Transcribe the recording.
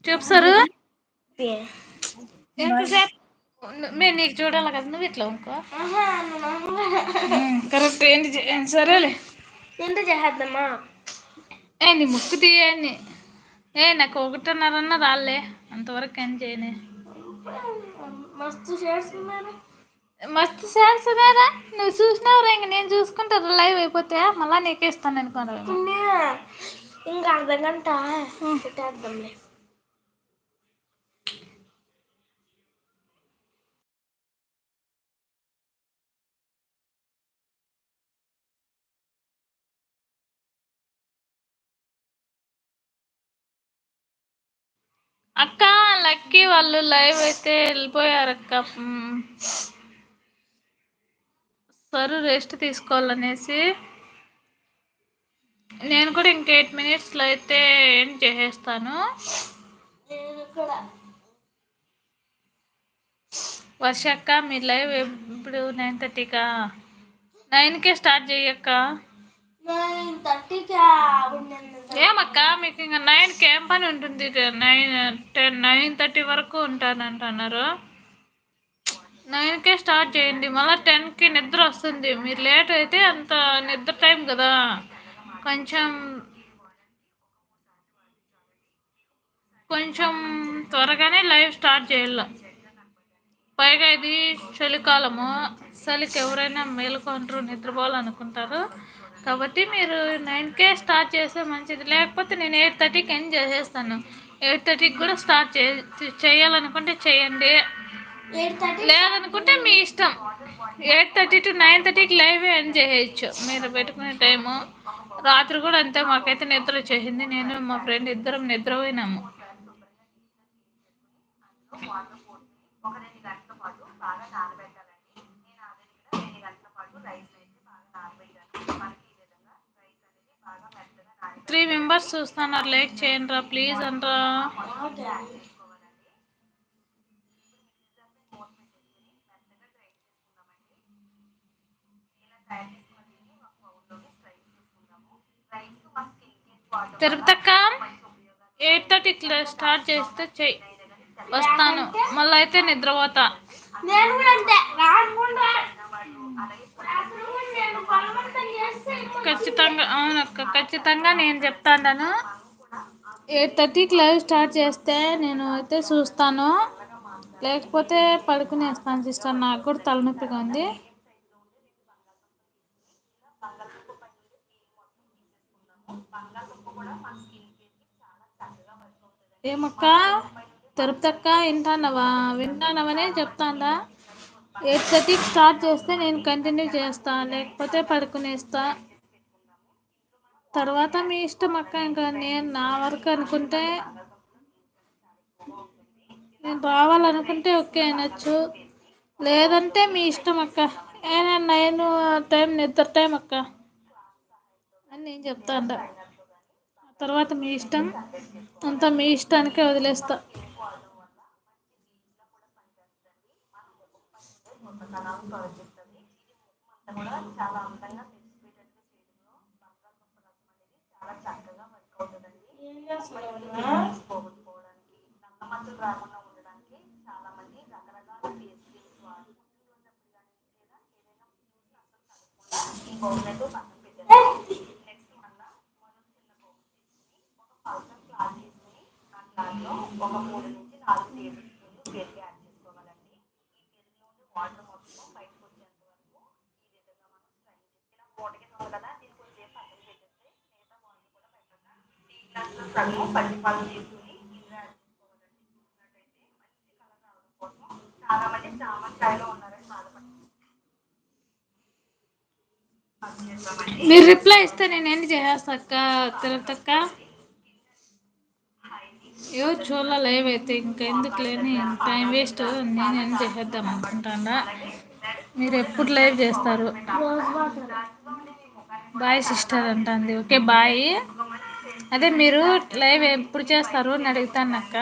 చెప్పు సరు ఎంతసేపు మేము నీకు చూడాలి కదా నువ్వు ఇట్లా ఇంకో కరెక్ట్ ఏంటి సరేలే ఎంత చేద్దామా ఏంది ముక్కు తీయని నాకు 1:30 రాలే అంతవరకు ఏం చేయనే మస్తు చేస్తున్నారు మస్తు చేస్తున్నారా నువ్వు చూసినావురా ఇంక నేను చూసుకుంటాను లైవ్ అయిపోతే మళ్ళా నీకే ఇస్తాను అనుకోను ఇంకా అర్ధగంట పెట్టేద్దాంలే అక్క లక్కీ వాళ్ళు లైవ్ అయితే వెళ్ళిపోయారు అక్క సరు రెస్ట్ తీసుకోవాలనేసి నేను కూడా ఇంక 8 minutesలో అయితే ఏం చేసేస్తాను వర్షక్క మీ లైవ్ ఇప్పుడు 9:30కా 9కే స్టార్ట్ చెయ్యక్క 9:30కా ఏమక్క మీకు ఇంకా 9కి ఏం పని ఉంటుంది 9:30 వరకు ఉంటానంటున్నారు 9కే స్టార్ట్ చేయండి మళ్ళీ 10కి నిద్ర వస్తుంది మీరు లేట్ అయితే అంత నిద్ర టైం కదా కొంచెం కొంచెం త్వరగానే లైవ్ స్టార్ట్ చేయాల పైగా ఇది చలికాలము చలికి ఎవరైనా మేలుకొంటారు నిద్రపోవాలనుకుంటారు కాబట్టి మీరు 9కే స్టార్ట్ చేస్తే మంచిది లేకపోతే నేను 8:30కి ఎండ్ చేసేస్తాను 8:30కి కూడా స్టార్ట్ చేయాలనుకుంటే చేయండి లేదనుకుంటే మీ ఇష్టం 8:30 to 9:30కి లైవ్ ఎండ్ చేయొచ్చు మీరు పెట్టుకునే టైము రాత్రి కూడా అంతే మాకైతే నిద్ర వచ్చేసింది నేను మా ఫ్రెండ్ ఇద్దరం నిద్రపోయినాము ఒక 2 గంటల పాటు బాగా నానబెట్టాలండి నేను ఆ విధంగా 2 గంటల పాటు రైస్ అయితే బాగా నానబెట్టాను మనకి ఈ విధంగా రైస్ అనేది బాగా మెత్తగా నానబెట్టాలి 3 మెంబర్స్ చూస్తున్నారు లైక్ చేయండి రా ప్లీజ్ అండ్రా తిరుపతక్క 8:30 స్టార్ట్ చేస్తే చెయ్యి వస్తాను మళ్ళీ అయితే నిద్రపోతా ఖచ్చితంగా అవునక్క ఖచ్చితంగా నేను చెప్తాను 8:30కి లైవ్ స్టార్ట్ చేస్తే నేను అయితే చూస్తాను లేకపోతే పడుకునేస్తాను సిస్టర్ నాకు కూడా తలనొప్పిగా ఉంది ఏమక్క తిరుపతక్క వింటానవనే చెప్తాందా 8:30కి స్టార్ట్ చేస్తే నేను కంటిన్యూ చేస్తా లేకపోతే పడుకునేస్తా తర్వాత మీ ఇష్టం అక్క ఇంకా నేను నా వరకు అనుకుంటే నేను రావాలనుకుంటే ఓకే అనొచ్చు లేదంటే మీ ఇష్టం అక్క 9 టైం నిద్ర టైం అక్క అని నేను చెప్తాండా తర్వాత మీ ఇష్టం అంతా మీ ఇష్టానికే వదిలేస్తా మీరు రిప్లై ఇస్తే నేను ఏంటి చేసేస్తా అక్క తిరుపతక్క ఎవరు చూడాల లైవ్ అయితే ఇంకా ఎందుకు లేని టైం వేస్ట్ నేను ఏం చేసేద్దాం అనుకుంటాడా మీరు ఎప్పుడు లైవ్ చేస్తారు బాయ్ సిస్టర్ అంటుంది ఓకే బాయ్ అదే మీరు లైవ్ ఎప్పుడు చేస్తారు అని అడుగుతాను అక్క